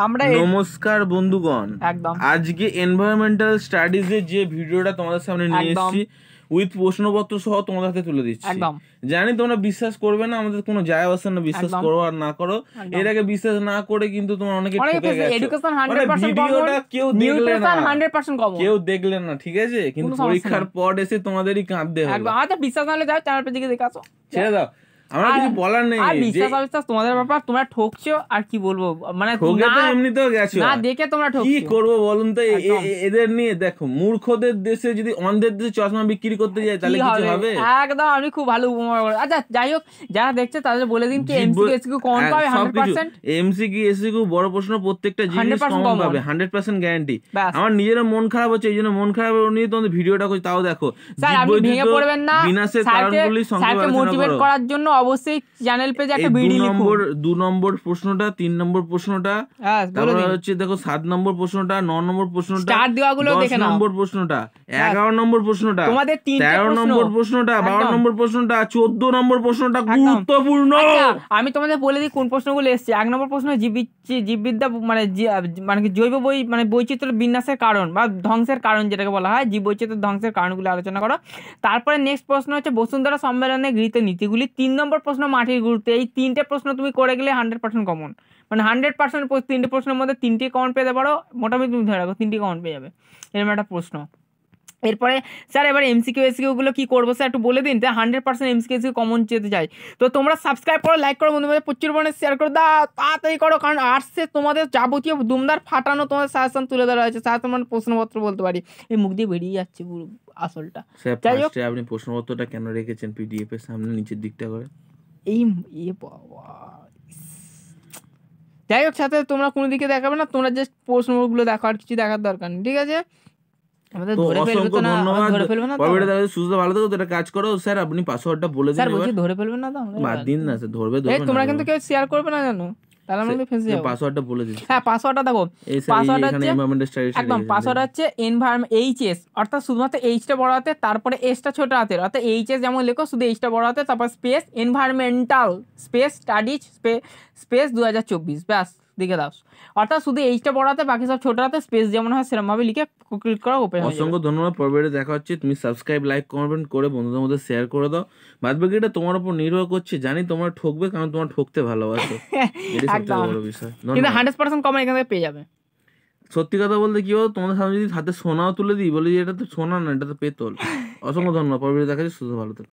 আমরা নমস্কার বন্ধুগণ, একদম আজকে এনভায়রনমেন্টাল স্টাডিজের যে ভিডিওটা তোমাদের সামনে নিয়ে এসেছি উইথ প্রশ্নপত্র সহ তোমাদের হাতে তুলে দিচ্ছি। জানি তোমরা বিশ্বাস করবে না, আমাদের কোনো যায় আসে না বিশ্বাস করো আর না করো। এর আগে বিশ্বাস না করে কিন্তু তোমরা অনেকে ঠকে গেছো। ভিডিওটা কেউ দেখলে না, ঠিক আছে, কিন্তু পরীক্ষার পর এসে তোমাদেরই কাঁদতে হবে। আচ্ছা বিশ্বাস না হলে যাও চ্যানেল পেজে দেখে আসো, ছেড়ে দাও, আমার কিছু বলার নেই। আর বিশ্বাস অবিশ্বাস তোমাদের ব্যাপার, তোমরা ঠকছো আর কি বলবো, মানে ঠকে তো এমনিতেও গেছো না দেখে তোমরা ঠকছো, কি করবো বলুন তো। এদের নিয়ে দেখো, মূর্খদের দেশে যদি অন্ধের দেশে চশমা বিক্রি করতে যায় তাহলে কিছু হবে? একদম আমি খুব ভালো উপমা করে। আচ্ছা যাই হোক, যারা দেখছে তাদের বলে দিন কি এমসিকিউ এসকিউ কমন পাবে 100%। এমসিকিউ এসকিউ বড় প্রশ্ন প্রত্যেকটা জিনিস কমন পাবে 100% গ্যারান্টি। আমার নিজের মন খারাপ হচ্ছে, এই জন্য মন খারাপ নিয়ে তোমাদের ভিডিওটা করছি। তাও দেখো স্যার, আপনি ভেঙে পড়বেন না, বিনাশের কারণগুলি স্যারকে মোটিভেট করার জন্য অবশ্যই চ্যানেল পেজে একটা ভিডিও লিখুন। 2 নম্বর প্রশ্নটা, 3 নম্বর প্রশ্নটা, তারপর হচ্ছে দেখো 7 নম্বর প্রশ্নটা, 9 নম্বর প্রশ্নটা, স্টার দেওয়াগুলো দেখে নাও, 10 নম্বর প্রশ্নটা, 11 নম্বর প্রশ্নটা, তোমাদের 13 নম্বর প্রশ্নটা, 12 নম্বর প্রশ্নটা, 14 নম্বর প্রশ্নটা গুরুত্বপূর্ণ। আমি তোমাদের বলে দিই কোন প্রশ্নগুলো এসেছে। 1 নম্বর প্রশ্ন জীববিদ্যা মানে জৈব বৈচিত্র্য বিন্যাসের কারণ বা ধ্বংসের কারণ যেটাকে বলা হয়, জীব বৈচিত্র্য ধ্বংসের কারণগুলো আলোচনা করো। তারপরে নেক্সট প্রশ্ন হচ্ছে বসুন্ধরা সম্মেলনে গৃহীত নীতিগুলি। 3 নম্বর প্রশ্ন মাটির গুরুত্ব। এই 3টে প্রশ্ন তুমি করে গেলে 100% কমন, মানে 100% 3টে প্রশ্নের মধ্যে 3টে কমন পেতে পারো, মোটামুটি তুমি ধরে রাখো 3টে কমন পেয়ে যাবে, এরকম একটা প্রশ্ন। এরপরে স্যার এবার এমসিকিউ এসকিউগুলো কি করবো স্যার একটু বলে দিন। 100% এমসিকিউ এসকিউ কমন যেতে চাই তো তোমরা সাবস্ক্রাইব করো, লাইক করো, বন্ধুদের প্রচুর পরিমাণে শেয়ার করে দাও, তাড়াতাড়ি করো, কারণ আর্টসে তোমাদের যাবতীয় দুমদার ফাটানো তোমাদের সাজেশন তুলে ধরা হয়েছে। সাজেশন মানে প্রশ্নপত্র বলতে পারি, এই মুখ দিয়ে বেরিয়ে যাচ্ছে পুরো আসলটা। যাই হোক, আপনি প্রশ্নপত্রটা কেন রেখেছেন পিডিএফ এর সামনে নিচের দিকটা করে? এই বাবা, যাই হোক, সাথে তোমরা কোনো দিকে দেখাবে না, তোমরা জাস্ট প্রশ্নগুলো দেখো, আর কিছু দেখার দরকার নেই, ঠিক আছে? আমাদের ধরে ফেলবে না, ধরে ফেলবে না, পরেরটা দেখো। সুস্থ ভালো থাকো, এটা কাজ করো। স্যার আপনি পাসওয়ার্ডটা বলে দিন। স্যার বলছি ধরে ফেলবে না তো, বাদ দিন না স্যার, ধরবে তোমরা কিন্তু কেউ শেয়ার করবে না জানো, তাহলে আমাদের ফেসে যাবে। পাসওয়ার্ডটা বলে দিন। হ্যাঁ পাসওয়ার্ডটা দেখো, পাসওয়ার্ড হচ্ছে একদম পাসওয়ার্ড হচ্ছে এনভায়রনমেন্ট এইচএস, অর্থাৎ শুধুমাত্র এইচটা বড় হাতে, তারপরে এসটা ছোট হাতের, অর্থাৎ এইচএস যেমন লেখো শুধু এইচটা বড় হাতে, তারপর space environmental space studies space 2024, ব্যাস লিখে দাও। অর্থাৎ শুধু এইচটা বড় হাতে, বাকি সব ছোট হাতে, স্পেস যেমন হয় সেরকম ভাবে লিখে ক্লিক করা ওপেন হয়ে যাবে। অসংখ্য ধন্যবাদ। পরবর্তীতে দেখা হচ্ছে। তুমি সাবস্ক্রাইব, লাইক, কমেন্ট করে বন্ধুদের মধ্যে শেয়ার করে দাও। বাদ বাকিটা তোমার উপর নির্ভর করছে। জানি তোমরা ঠকবে, কারণ তোমরা ঠকতে ভালোবাসো, এটাই সবচেয়ে বড় বিষয়। কিন্তু 100% কমন এখান থেকে পেয়ে যাবে। সত্যি কথা বলতে কি বলো, তোমাদের সামনে যদি হাতে সোনাও তুলে দিই, বলি এটা তো সোনা না, এটা তো পেতল। অসংখ্য ধন্যবাদ। পরবর্তীতে দেখা যাচ্ছে। সুস্থ ভালো থাকো।